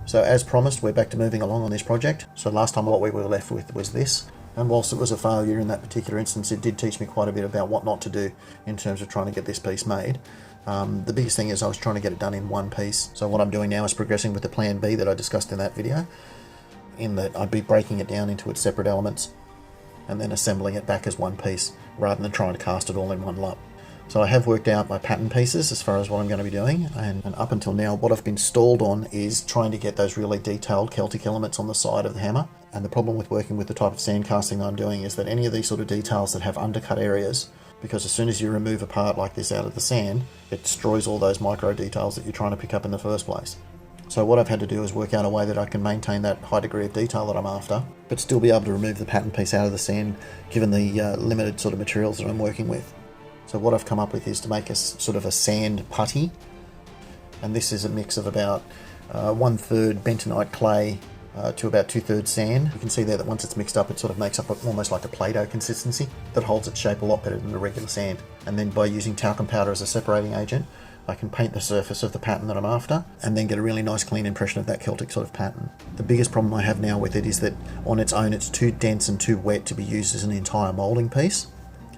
So as promised, we're back to moving along on this project. So last time what we were left with was this. And whilst it was a failure in that particular instance, it did teach me quite a bit about what not to do in terms of trying to get this piece made. The biggest thing is I was trying to get it done in one piece. So what I'm doing now is progressing with the plan B that I discussed in that video, in that I'd be breaking it down into its separate elements and then assembling it back as one piece rather than trying to cast it all in one lump. So I have worked out my pattern pieces as far as what I'm going to be doing, and up until now what I've been stalled on is trying to get those really detailed Celtic elements on the side of the hammer. And the problem with working with the type of sand casting that I'm doing is that any of these sort of details that have undercut areas, because as soon as you remove a part like this out of the sand, it destroys all those micro details that you're trying to pick up in the first place. So what I've had to do is work out a way that I can maintain that high degree of detail that I'm after, but still be able to remove the pattern piece out of the sand given the limited sort of materials that I'm working with. So what I've come up with is to make a sort of a sand putty, and this is a mix of about 1/3 bentonite clay to about 2/3 sand. You can see there that once it's mixed up, it sort of makes up almost like a Play-Doh consistency that holds its shape a lot better than the regular sand. And then by using talcum powder as a separating agent, I can paint the surface of the pattern that I'm after and then get a really nice clean impression of that Celtic sort of pattern. The biggest problem I have now with it is that on its own it's too dense and too wet to be used as an entire moulding piece.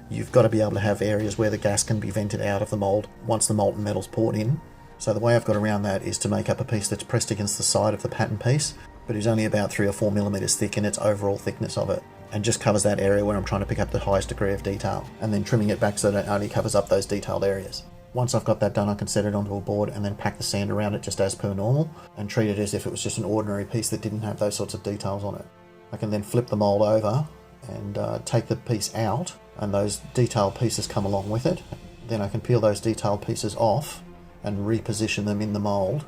You've got to be able to have areas where the gas can be vented out of the mould once the molten metal's poured in. So the way I've got around that is to make up a piece that's pressed against the side of the pattern piece, but is only about 3 or 4 millimeters thick in its overall thickness of it, and just covers that area where I'm trying to pick up the highest degree of detail, and then trimming it back so that it only covers up those detailed areas. Once I've got that done, I can set it onto a board and then pack the sand around it just as per normal, and treat it as if it was just an ordinary piece that didn't have those sorts of details on it. I can then flip the mould over and take the piece out, and those detailed pieces come along with it. Then I can peel those detailed pieces off and reposition them in the mould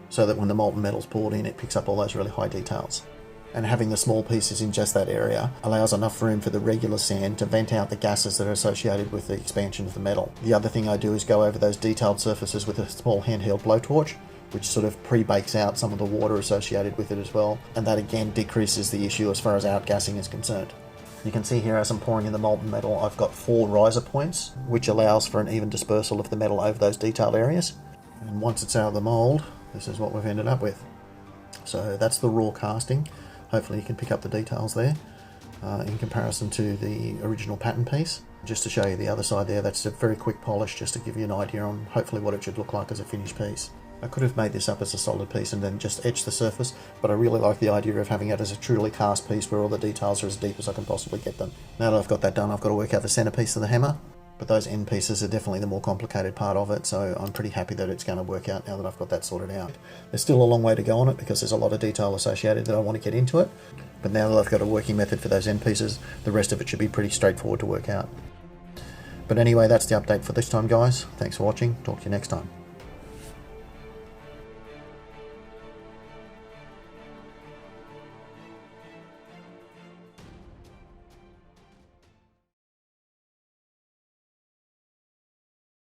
so that when the molten metal's poured in, it picks up all those really high details. And having the small pieces in just that area allows enough room for the regular sand to vent out the gases that are associated with the expansion of the metal. The other thing I do is go over those detailed surfaces with a small handheld blowtorch, which sort of pre-bakes out some of the water associated with it as well, and that again decreases the issue as far as outgassing is concerned. You can see here as I'm pouring in the molten metal, I've got 4 riser points, which allows for an even dispersal of the metal over those detailed areas. And once it's out of the mould, this is what we've ended up with. So that's the raw casting. Hopefully you can pick up the details there in comparison to the original pattern piece. Just to show you the other side there, that's a very quick polish just to give you an idea on hopefully what it should look like as a finished piece. I could have made this up as a solid piece and then just etched the surface, but I really like the idea of having it as a truly cast piece where all the details are as deep as I can possibly get them. Now that I've got that done, I've got to work out the centerpiece of the hammer, but those end pieces are definitely the more complicated part of it, so I'm pretty happy that it's going to work out now that I've got that sorted out. There's still a long way to go on it because there's a lot of detail associated that I want to get into it, but now that I've got a working method for those end pieces, the rest of it should be pretty straightforward to work out. But anyway, that's the update for this time, guys. Thanks for watching. Talk to you next time.